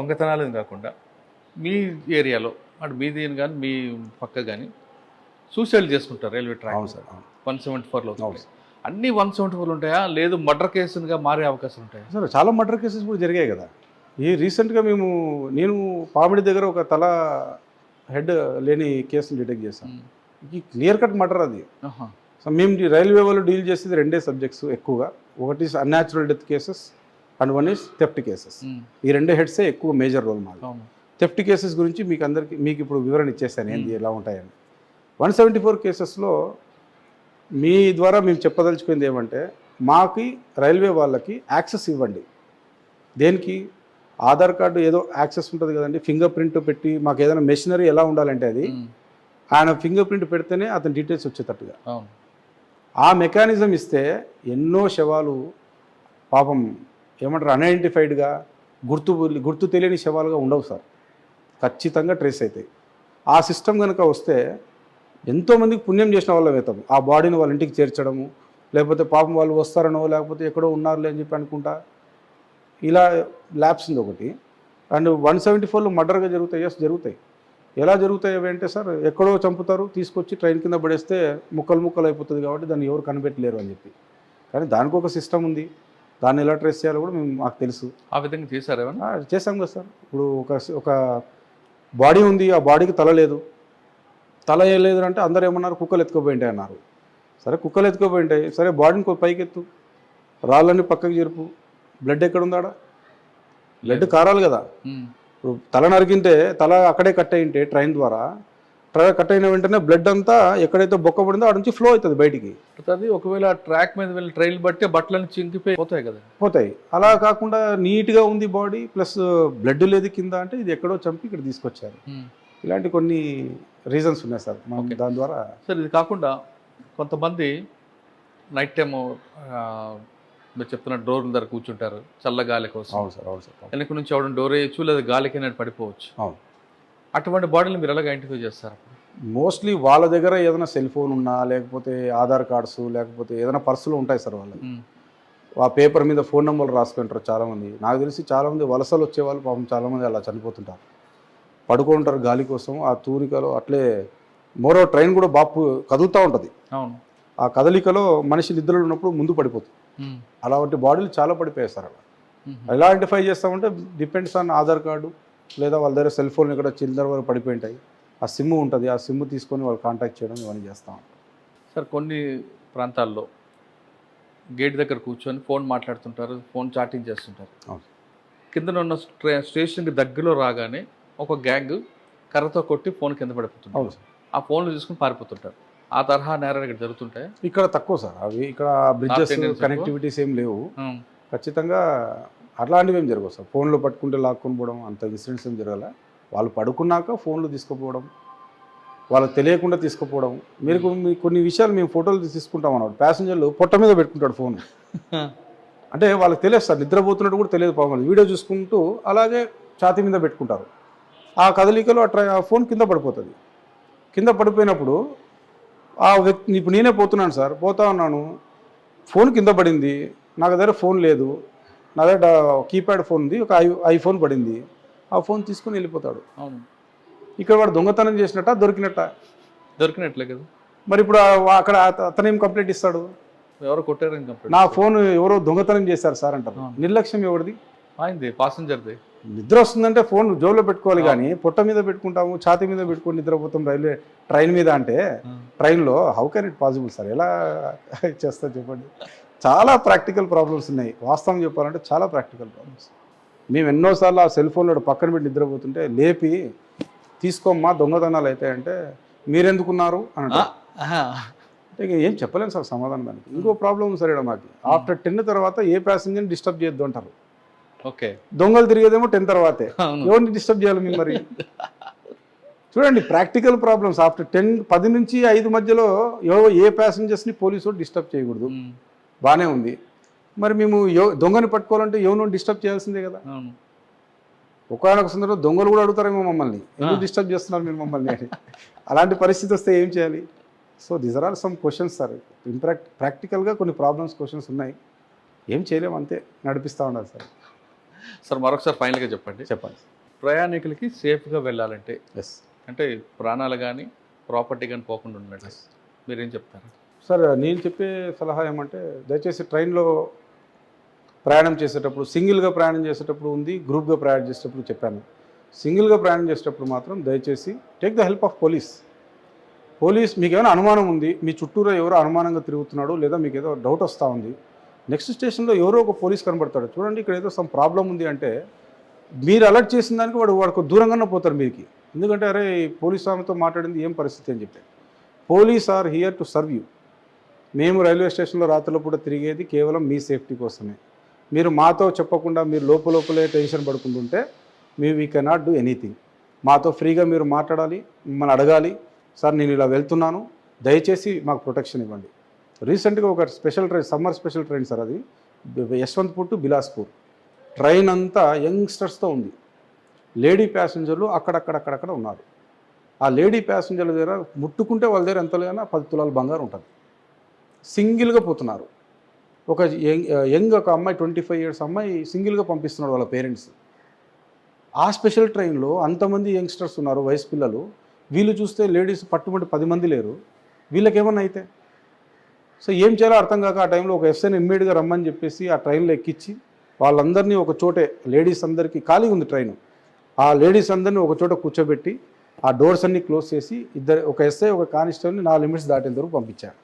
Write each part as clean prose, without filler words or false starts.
దొంగతనాలు కాకుండా మీ ఏరియాలో అటు మీది కానీ మీ పక్క కానీ సూసైడ్ చేసుకుంటారు రైల్వే ట్రాక్. అవును సార్. 174లో అన్ని 174 ఉంటాయా, లేదు మర్డర్ కేసులుగా మారే అవకాశం ఉంటాయా? సార్ చాలా మర్డర్ కేసెస్ కూడా జరిగాయి కదా. రీసెంట్గా నేను పామిడి దగ్గర ఒక తల హెడ్ లేని కేసును డిటెక్ట్ చేశాను. ఇది క్లియర్ కట్ మర్డర్ అది. సో మేము రైల్వే వాళ్ళు డీల్ చేసేది రెండే సబ్జెక్ట్స్ ఎక్కువగా. ఒకటి unnatural death cases and one is theft cases. ఈ రెండే హెడ్సే ఎక్కువ మేజర్ రోల్ మాది. థెఫ్ట్ కేసెస్ గురించి మీకు ఇప్పుడు వివరణ ఇచ్చేసాను ఏంది ఎలా ఉంటాయని. 174 కేసెస్లో మీ ద్వారా మేము చెప్పదలుచుకుంది ఏమంటే, మాకి రైల్వే వాళ్ళకి యాక్సెస్ ఇవ్వండి. దేనికి? ఆధార్ కార్డు ఏదో యాక్సెస్ ఉంటుంది కదండి, ఫింగర్ ప్రింట్ పెట్టి మాకు ఏదైనా మెషినరీ ఎలా ఉండాలంటే అది ఆయన ఫింగర్ ప్రింట్ పెడితేనే అతని డీటెయిల్స్ వచ్చేటట్టుగా ఆ మెకానిజం ఇస్తే ఎన్నో శవాలు పాపం ఏమంటారు అన్ఐడెంటిఫైడ్గా గుర్తు తెలియని శవాలుగా ఉండవు సార్. ఖచ్చితంగా ట్రేస్ అవుతాయి. ఆ సిస్టమ్ కనుక వస్తే ఎంతోమందికి పుణ్యం చేసిన వాళ్ళ అవుతాం. ఆ బాడీని వాళ్ళ ఇంటికి చేర్చడము, లేకపోతే పాపం వాళ్ళు వస్తారనో లేకపోతే ఎక్కడో ఉన్నారులే అని చెప్పి అనుకుంటా ఇలా ల్యాబ్స్ ఉంది ఒకటి. అండ్ 174లో మర్డర్గా జరుగుతాయి. ఎస్ జరుగుతాయి. ఎలా జరుగుతాయి అంటే సార్, ఎక్కడో చంపుతారు, తీసుకొచ్చి ట్రైన్ కింద పడేస్తే ముక్కలు అయిపోతుంది కాబట్టి దాన్ని ఎవరు కనిపెట్టలేరు అని చెప్పి. కానీ దానికి ఒక సిస్టమ్ ఉంది. దాన్ని ఎలా ట్రేస్ చేయాలో కూడా మాకు తెలుసు. ఆ విధంగా చేశారు. చేసాం కదా సార్. ఇప్పుడు ఒక బాడీ ఉంది, ఆ బాడీకి తల లేదు. తల ఏం లేదు అంటే అందరూ ఏమన్నారు, కుక్కలు ఎత్తుకోపోయింటాయి అన్నారు. సరే కుక్కలు ఎత్తుకోపోయింటాయి, సరే బాడీని పైకెత్తు, రాళ్ళన్నీ పక్కకి జరుపు, బ్లడ్ ఎక్కడ ఉందాడా? బ్లడ్ కారాలి కదా. ఇప్పుడు తల నరికింటే తల అక్కడే కట్ అయింటే ట్రైన్ ద్వారా కట్ అయిన వెంటనే బ్లడ్ అంతా ఎక్కడైతే బొక్క పడిందో ఆడ నుంచి ఫ్లో అవుతుంది బయటికి. ఒకవేళ ట్రాక్ మీద వెళ్ళి ట్రైన్ బట్టి బట్టలన్నీ చింకిపోయి పోతాయి కదా. పోతాయి. అలా కాకుండా నీట్గా ఉంది బాడీ ప్లస్ బ్లడ్ లేదు కింద అంటే ఇది ఎక్కడో చంపి ఇక్కడ తీసుకొచ్చారు. ఇలాంటి కొన్ని రీజన్స్ ఉన్నాయి సార్ దాని ద్వారా. సార్ ఇది కాకుండా కొంతమంది నైట్ టైము మీరు చెప్తున్న డోర్ దగ్గర కూర్చుంటారు చల్ల గాలి కోసం. అవును సార్. అవును సార్. వెనక నుంచి అవడం డోర్ వేయచ్చు, లేదా గాలికి పడిపోవచ్చు. అవును. అటువంటి బాడీని మీరు ఎలాగ ఐడెంటిఫై చేస్తారు? మోస్ట్లీ వాళ్ళ దగ్గర ఏదైనా సెల్ ఫోన్ ఉన్నా, లేకపోతే ఆధార్ కార్డ్స్, లేకపోతే ఏదైనా పర్సులు ఉంటాయి సార్ వాళ్ళకి. ఆ పేపర్ మీద ఫోన్ నెంబర్లు రాసుకుంటారు చాలామంది. నాకు తెలిసి చాలామంది వలసలు వచ్చేవాళ్ళు పాపం చాలామంది అలా చనిపోతుంటారు. పడుకుంటారు గాలి కోసం. ఆ తూరికలో అట్లే మరో ట్రైన్ కూడా బాపు కదులుతూ ఉంటుంది. అవును. ఆ కదలికలో మనిషి నిద్రలో ఉన్నప్పుడు ముందు పడిపోతుంది. అలాంటి బాడీలు చాలా పడిపోయాయి సార్. అలా ఎలా ఐడెంటిఫై చేస్తామంటే డిపెండ్స్ ఆన్ ఆధార్ కార్డు, లేదా వాళ్ళ దగ్గర సెల్ ఫోన్ ఇక్కడ చిల్లర వరకు పడిపోయింటాయి. ఆ సిమ్ ఉంటుంది, ఆ సిమ్ తీసుకొని వాళ్ళు కాంటాక్ట్ చేయడం ఇవన్నీ చేస్తూ ఉంటాం. సార్ కొన్ని ప్రాంతాల్లో గేట్ దగ్గర కూర్చొని ఫోన్ మాట్లాడుతుంటారు, ఫోన్ చాటింగ్ చేస్తుంటారు. కింద ఉన్న స్టేషన్కి దగ్గరలో రాగానే ఒక గ్యాంగ్ కర్రతో కొట్టి ఫోన్ కింద పడిపోతుంది. ఆ ఫోన్లు తీసుకుని పారిపోతుంటారు. ఆ తరహా నేరాలు ఇక్కడ జరుగుతుంటాయి. ఇక్కడ తక్కువ సార్. అవి ఇక్కడ బ్రిడ్జెస్ కనెక్టివిటీస్ ఏం లేవు. ఖచ్చితంగా అట్లాంటివి ఏం జరగవు సార్. ఫోన్లు పట్టుకుంటే లాక్కొని పోవడం అంత ఇన్సిడెంట్స్ ఏం జరగాల. వాళ్ళు పడుకున్నాక ఫోన్లు తీసుకుపోవడం, వాళ్ళకి తెలియకుండా తీసుకుపోవడం. మీరు కొన్ని విషయాలు మేము ఫోటోలు తీసుకుంటాం అన్నాడు. ప్యాసింజర్లు పొట్ట మీద పెట్టుకుంటాడు ఫోన్. అంటే వాళ్ళకి తెలియదు సార్, నిద్రపోతున్నట్టు కూడా తెలియదు పాపం. వీడియో చూసుకుంటూ అలాగే ఛాతీ మీద పెట్టుకుంటారు. ఆ కదలికలో ఆ ఫోన్ కింద పడిపోతుంది. కింద పడిపోయినప్పుడు ఆ వ్యక్తి, ఇప్పుడు నేనే పోతున్నాను సార్, పోతా ఉన్నాను, ఫోన్ కింద పడింది, నా దగ్గర ఫోన్ లేదు, నా దగ్గర కీప్యాడ్ ఫోన్ ఉంది, ఒక ఐఫోన్ పడింది, ఆ ఫోన్ తీసుకొని వెళ్ళిపోతాడు. అవును. ఇక్కడ వాడు దొంగతనం చేసినట్ట దొరికినట్లే కదా. మరి ఇప్పుడు అక్కడ అతనేం కంప్లైంట్ ఇస్తాడు? ఎవరో కొట్టారని, నా ఫోన్ ఎవరో దొంగతనం చేశారు సార్ అంటారు. నిర్లక్ష్యం ఎవరిది? అయింది, పాసెంజర్ది. నిద్ర వస్తుందంటే ఫోన్ జోబులో పెట్టుకోవాలి, కానీ పొట్ట మీద పెట్టుకుంటాము, ఛాతీ మీద పెట్టుకొని నిద్రపోతాం ట్రైన్ మీద అంటే ట్రైన్లో how can it possible sir? ఎలా చేస్తారు చెప్పండి? చాలా ప్రాక్టికల్ ప్రాబ్లమ్స్ ఉన్నాయి. వాస్తవం చెప్పాలంటే చాలా ప్రాక్టికల్ ప్రాబ్లమ్స్. మేము ఎన్నోసార్లు ఆ సెల్ ఫోన్లో పక్కన పెట్టి నిద్రపోతుంటే లేపి తీసుకోమ్మా దొంగతనాలు అయితే అంటే మీరెందుకున్నారు అని అంటే ఏం చెప్పలేను సార్ సమాధానం దానికి. ఇంకో ప్రాబ్లం ఉంది సార్ ఇక్కడ మాకు. ఆఫ్టర్ 10 తర్వాత ఏ ప్యాసింజర్ని డిస్టర్బ్ చేయొద్దు అంటారు. ఓకే. దొంగలు తిరిగేదేమో 10 తర్వాతే. ఎవరిని డిస్టర్బ్ చేయాలి మేము మరి? చూడండి ప్రాక్టికల్ ప్రాబ్లమ్స్. ఆఫ్టర్ 10 నుంచి 5 మధ్యలో ఏ ప్యాసింజర్స్ని పోలీసు డిస్టర్బ్ చేయకూడదు. బాగానే ఉంది. మరి మేము దొంగని పట్టుకోవాలంటే ఎవరినో డిస్టర్బ్ చేయాల్సిందే కదా. ఒకనొక సందర్భంలో దొంగలు కూడా అడుగుతారేమో మమ్మల్ని, ఎందుకు డిస్టర్బ్ చేస్తున్నారు మీరు మమ్మల్ని అని. అలాంటి పరిస్థితి వస్తే ఏం చేయాలి? So these are all some questions sir. ప్రాక్టికల్గా కొన్ని ప్రాబ్లమ్స్ క్వశ్చన్స్ ఉన్నాయి. ఏం చేయలేము, అంతే నడిపిస్తూ ఉండాలి సార్. సార్ మరొకసారి ఫైనల్గా చెప్పండి. ప్రయాణికులకి సేఫ్గా వెళ్ళాలంటే ఎస్ అంటే ప్రాణాలు కానీ ప్రాపర్టీ కానీ పోకుండా ఉన్నట్టు మీరేం చెప్తారు? సార్ నేను చెప్పే సలహా ఏమంటే దయచేసి ట్రైన్లో ప్రయాణం చేసేటప్పుడు సింగిల్గా ప్రయాణం చేసేటప్పుడు ఉంది, గ్రూప్గా ప్రయాణం చేసేటప్పుడు చెప్పాను. సింగిల్గా ప్రయాణం చేసేటప్పుడు మాత్రం దయచేసి take the help of police మీకు ఏమైనా అనుమానం ఉంది, మీ చుట్టూరా ఎవరో అనుమానంగా తిరుగుతున్నాడు, లేదా మీకు ఏదో డౌట్ వస్తూ ఉంది, నెక్స్ట్ స్టేషన్లో ఎవరో ఒక పోలీస్ కనబడతాడు, చూడండి ఇక్కడ ఏదో సమ్ ప్రాబ్లం ఉంది అంటే మీరు అలర్ట్ చేసిన దానికి వాడికి దూరంగానే పోతారు మీరుకి. ఎందుకంటే అరే పోలీస్ ఆమెతో మాట్లాడింది ఏం పరిస్థితి అని చెప్పి. Police are here to serve you. మేము రైల్వే స్టేషన్లో రాత్రుల పూట తిరిగేది కేవలం మీ సేఫ్టీ కోసమే. మీరు మాతో చెప్పకుండా మీరు లోపలే టెన్షన్ పడుకుంటుంటే వీ కెనాట్ డూ ఎనీథింగ్. మాతో ఫ్రీగా మీరు మాట్లాడాలి, మిమ్మల్ని అడగాలి, సార్ నేను ఇలా వెళ్తున్నాను, దయచేసి మాకు ప్రొటెక్షన్ ఇవ్వండి. రీసెంట్గా ఒక special train, summer special train sir, అది యశ్వంత్పూర్ టు బిలాస్పూర్. ట్రైన్ అంతా యంగ్స్టర్స్తో ఉంది. లేడీ ప్యాసింజర్లు అక్కడక్కడ ఉన్నారు. ఆ లేడీ ప్యాసింజర్ల దగ్గర ముట్టుకుంటే వాళ్ళ దగ్గర ఎంత లేదన్నా 10 తులాల బంగారం ఉంటుంది. సింగిల్గా పోతున్నారు. ఒక యంగ్ ఒక అమ్మాయి 25 years అమ్మాయి సింగిల్గా పంపిస్తున్నాడు వాళ్ళ పేరెంట్స్. ఆ స్పెషల్ ట్రైన్లో అంతమంది యంగ్స్టర్స్ ఉన్నారు, వయసు పిల్లలు. వీళ్ళు చూస్తే లేడీస్ పట్టుబడి 10 మంది లేరు. వీళ్ళకేమన్నా అయితే సో ఏం చేయాలో అర్థం కాక ఆ టైంలో ఒక ఎఫ్ఐని ఇమ్మీడియట్గా రమ్మని చెప్పేసి ఆ ట్రైన్లో ఎక్కించి వాళ్ళందరినీ ఒక చోటే, లేడీస్ అందరికీ ఖాళీ ఉంది ట్రైన్, ఆ లేడీస్ అందరినీ ఒక చోట కూర్చోబెట్టి ఆ డోర్స్ అన్నీ క్లోజ్ చేసి ఒక ఎస్ఐ ఒక కానిస్టేబుల్ని నా లిమిట్స్ దాటేంత వరకు పంపించాను.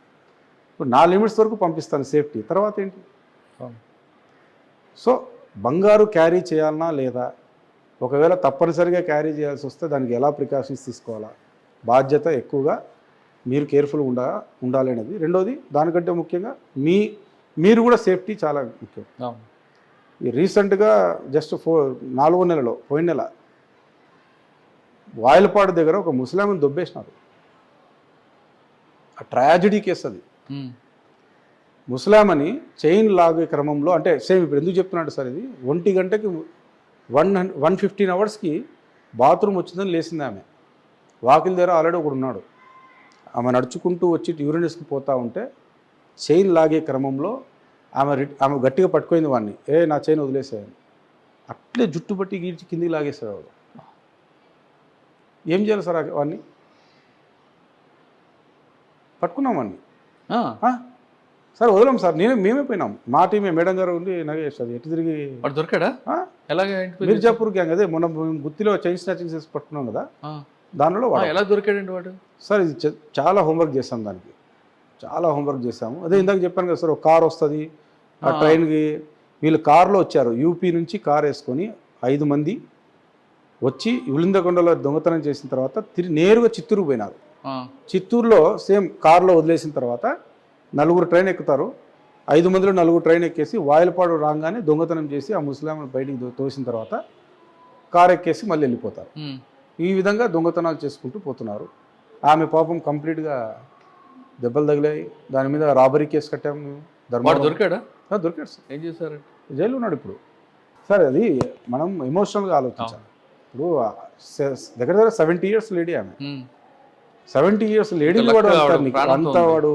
ఇప్పుడు నా లిమిట్స్ వరకు పంపిస్తాను సేఫ్టీ, తర్వాత ఏంటి? సో బంగారు క్యారీ చేయాలన్నా లేదా, ఒకవేళ తప్పనిసరిగా క్యారీ చేయాల్సి వస్తే దానికి ఎలా ప్రికాషన్స్ తీసుకోవాలా, బాధ్యత ఎక్కువగా మీరు కేర్ఫుల్గా ఉండాలి అనేది. రెండోది దానికంటే ముఖ్యంగా మీరు కూడా సేఫ్టీ చాలా ముఖ్యం. ఈ రీసెంట్గా జస్ట్ 4వ నెలలో, పోయిన నెల వాయిలపాడు దగ్గర ఒక ముస్లింని దొబ్బేసినారు. ఆ ట్రాజడీ కేసు అది. ముస్లామని చైన్ లాగే క్రమంలో, అంటే సేమ్ ఇప్పుడు ఎందుకు చెప్తున్నాడు సార్, ఇది 1 గంటకి 115 hours బాత్రూమ్ వచ్చిందని లేచింది ఆమె. వాకిల్ దగ్గర ఆల్రెడీ ఒకడు ఉన్నాడు. ఆమె నడుచుకుంటూ వచ్చి యూరినల్స్కి పోతూ ఉంటే చైన్ లాగే క్రమంలో ఆమె గట్టిగా పట్టుకోయింది వాడిని. నా చైన్ వదిలేసేయాలి, అట్లే జుట్టు పట్టి గీడ్చి కిందికి లాగేసేవాడు. ఏం చేయాలి సార్ వాడిని? పట్టుకున్నాం వాడిని. సార్ వదలం సార్, మేమే పోయినాం, మా టీమే, మేడం గారు ఉండి నగేస్తారు ఎటు తిరిగి దొరికాడా. ఎలాగే మిర్జాపూర్ గ్యాంగ్, అదే మొన్న గుత్తిలో చైన్ స్నాచింగ్ చేసి పట్టుకున్నాం కదా, దానిలో ఎలా దొరికాడండి వాడు? సార్ ఇది చాలా హోంవర్క్ చేస్తాం, దానికి చాలా హోంవర్క్ చేసాము. అదే ఇందాక చెప్పాను కదా సార్, ఒక కార్ వస్తుంది, ఆ ట్రైన్కి వీళ్ళు కార్లో వచ్చారు. యూపీ నుంచి కార్ వేసుకొని 5 మంది వచ్చి ఉలిందకొండలో దొంగతనం చేసిన తర్వాత నేరుగా చిత్తూరుకు పోయినారు. చిత్తూరులో సేమ్ కార్లో వదిలేసిన తర్వాత 4 ట్రైన్ ఎక్కుతారు. 5 మందిలో 4 ట్రైన్ ఎక్కేసి వాయిలపాడు రాగానే దొంగతనం చేసి ఆ ముస్లింను బయటికి తోసిన తర్వాత కార్ ఎక్కేసి మళ్ళీ వెళ్ళిపోతారు. ఈ విధంగా దొంగతనాలు చేసుకుంటూ పోతున్నారు. ఆమె పాపం కంప్లీట్గా దెబ్బలు తగిలాయి. దాని మీద రాబరీ కేసు కట్టాము మేము. దొరికాడా? దొరికాడు సార్. ఏం చేశారు? జైలు ఉన్నాడు ఇప్పుడు. సార్ అది మనం ఎమోషనల్గా ఆలోచించాలి. ఇప్పుడు దగ్గర 70 years లేడీ ఆమె. 70 years లేడీ వాడు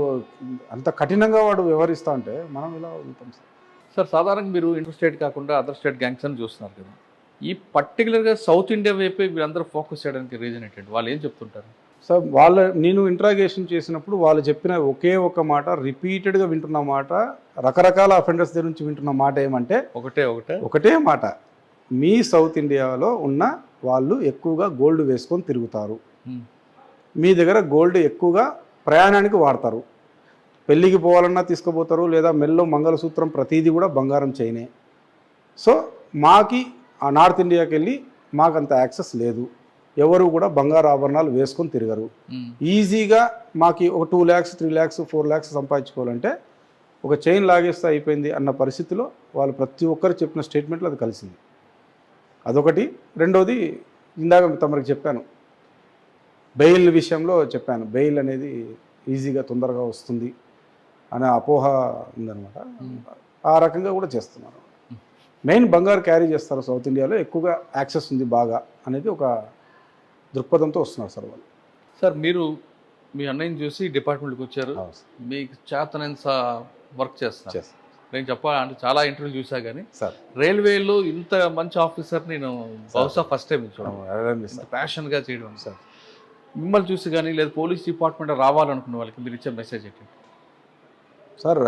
అంత కఠినంగా వాడు వ్యవహరిస్తా ఉంటే మనం ఇలా ఉంటాం సార్. సార్ సాధారణంగా మీరు ఇంటర్ స్టేట్ కాకుండా అదర్ స్టేట్ గ్యాంగ్స్ అని చూస్తున్నారు కదా, ఈ పర్టికులర్గా సౌత్ ఇండియా వైపే వీళ్ళందరూ ఫోకస్ చేయడానికి రీజన్ ఏంటంటే వాళ్ళు ఏం చెప్తుంటారు? సార్ నేను ఇంట్రాగేషన్ చేసినప్పుడు వాళ్ళు చెప్పిన ఒకే ఒక మాట, రిపీటెడ్గా వింటున్న మాట, రకరకాల అఫెండర్స్ దగ్గర నుంచి వింటున్న మాట ఏమంటే ఒకటే మాట, మీ సౌత్ ఇండియాలో ఉన్న వాళ్ళు ఎక్కువగా గోల్డ్ వేసుకొని తిరుగుతారు, మీ దగ్గర గోల్డ్ ఎక్కువగా ప్రయాణానికి వాడతారు, పెళ్ళికి పోవాలన్నా తీసుకుపోతారు, లేదా మెల్లో మంగళసూత్రం ప్రతిదీ కూడా బంగారం చైనే. సో మాకి ఆ నార్త్ ఇండియాకి వెళ్ళి మాకంత యాక్సెస్ లేదు, ఎవరు కూడా బంగారు ఆభరణాలు వేసుకొని తిరగరు. ఈజీగా మాకు ఒక 2 lakhs 3 lakhs 4 lakhs సంపాదించుకోవాలంటే ఒక చైన్ లాగేస్తే అయిపోయింది అన్న పరిస్థితిలో వాళ్ళు ప్రతి ఒక్కరు చెప్పిన స్టేట్మెంట్లో అది కలిసింది. అదొకటి. రెండోది ఇందాక తమరికి చెప్పాను, బెయిల్ విషయంలో చెప్పాను, బెయిల్ అనేది ఈజీగా తొందరగా వస్తుంది అనే అపోహ ఉందన్నమాట. ఆ రకంగా కూడా చేస్తున్నారు. మెయిన్ బంగారు క్యారీ చేస్తారు సౌత్ ఇండియాలో, ఎక్కువగా యాక్సెస్ ఉంది బాగా అనేది ఒక దృక్పథంతో వస్తున్నారు సార్ వాళ్ళు. సార్ మీరు మీ అన్నయ్యని చూసి డిపార్ట్మెంట్కి వచ్చారు, మీకు చేతనంత వర్క్ చేస్తారు. నేను చెప్పాలంటే చాలా ఇంటర్వ్యూ చూసా కానీ సార్ రైల్వేలో ఇంత మంచి ఆఫీసర్ నేను బహుశా ఫస్ట్ టైం చూడండి ఇంత ప్యాషన్గా చేయడం సార్ మిమ్మల్ని చూసి కానీ లేదా పోలీస్ డిపార్ట్మెంట్ రావాలనుకున్న వాళ్ళకి మీరు ఇచ్చే మెసేజ్ ఏంటి? సార్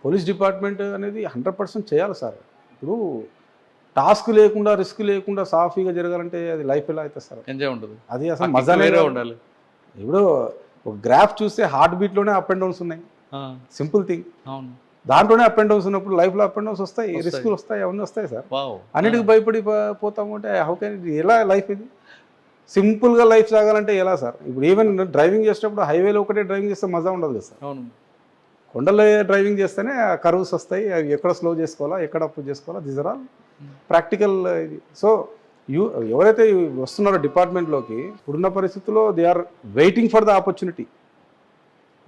పోలీస్ డిపార్ట్మెంట్ అనేది 100% చేయాలి సార్. ఇప్పుడు టాస్క్ లేకుండా రిస్క్ లేకుండా సాఫీగా జరగాలంటే అది లైఫ్ ఎలా అవుతుంది సార్? ఎంజాయ్ ఉండదు, అది అసలు ఆ మజా kick వేరే వేరే ఉండాలి. ఇప్పుడు ఒక గ్రాఫ్ చూస్తే హార్ట్ బీట్లోనే అప్ అండ్ డౌన్స్ ఉన్నాయి. Simple thing. అవును, దాంట్లోనే అప్ అండ్ డౌన్స్ ఉన్నప్పుడు లైఫ్లో అప్ అండ్ డౌన్స్ వస్తాయి, వస్తాయి. రిస్కులు వస్తాయి, అవన్నీ వస్తాయి సార్. వావ్, అన్నిటికి భయపడి పోతాము అంటే హౌ కెన్ ఎలా లైఫ్ ఇది? సింపుల్గా లైఫ్ సాగాలంటే ఎలా సార్? ఇప్పుడు ఈవెన్ డ్రైవింగ్ చేసేటప్పుడు హైవేలో ఒకటే డ్రైవింగ్ చేస్తే మజా ఉండదు కదా సార్. అవును, కొండలో డ్రైవింగ్ చేస్తేనే కర్వ్స్ వస్తాయి, అవి ఎక్కడ స్లో చేసుకోవాలా, ఎక్కడ అప్పు చేసుకోవాలా, దిస్ ఆర్ ఆల్ ప్రాక్టికల్ ఇది. సో ఎవరైతే వస్తున్నారో డిపార్ట్మెంట్లోకి ఇప్పుడున్న పరిస్థితుల్లో they are waiting for the opportunity,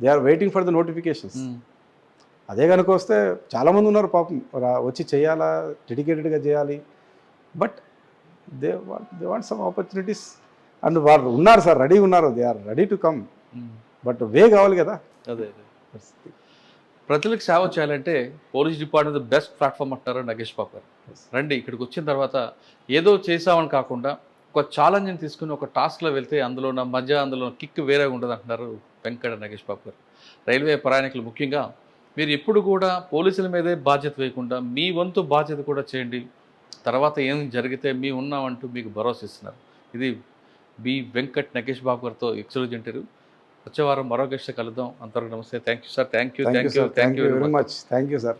they are waiting for the notifications. అదే కనుక వస్తే చాలామంది ఉన్నారు పాపం, వచ్చి చేయాలా, డెడికేటెడ్గా చేయాలి, but they want some opportunities and వాళ్ళు ఉన్నారు సార్, రెడీ ఉన్నారు, they are ready to come, but way కావాలి కదా. అదే ప్రజలకు సేవ చేయాలంటే పోలీస్ డిపార్ట్మెంట్ బెస్ట్ ప్లాట్ఫామ్ అంటారు నగేష్ బాబు గారు. రండి, ఇక్కడికి వచ్చిన తర్వాత ఏదో చేసామని కాకుండా ఒక ఛాలెంజ్ని తీసుకుని ఒక టాస్క్లో వెళ్తే అందులో ఉన్న మజా, అందులో కిక్ వేరే ఉండదు అంటున్నారు వెంకట నగేష్ బాబు గారు. రైల్వే ప్రయాణికులు ముఖ్యంగా మీరు ఎప్పుడు కూడా పోలీసుల మీదే బాధ్యత వేయకుండా మీ వంతు బాధ్యత కూడా చేయండి, తర్వాత ఏం జరిగితే మీ ఉన్నామంటూ మీకు భరోసా ఇస్తున్నారు. ఇది బి వెంకట్ నగేష్ బాబు గారితో ఎక్స్క్లూజివ్ ఇంటర్వ్యూ. వచ్చే వారం మరో గెస్ట్ కలుద్దాం. అంతవరకు నమస్తే. Thank you sir. Thank you very much. Thank you sir.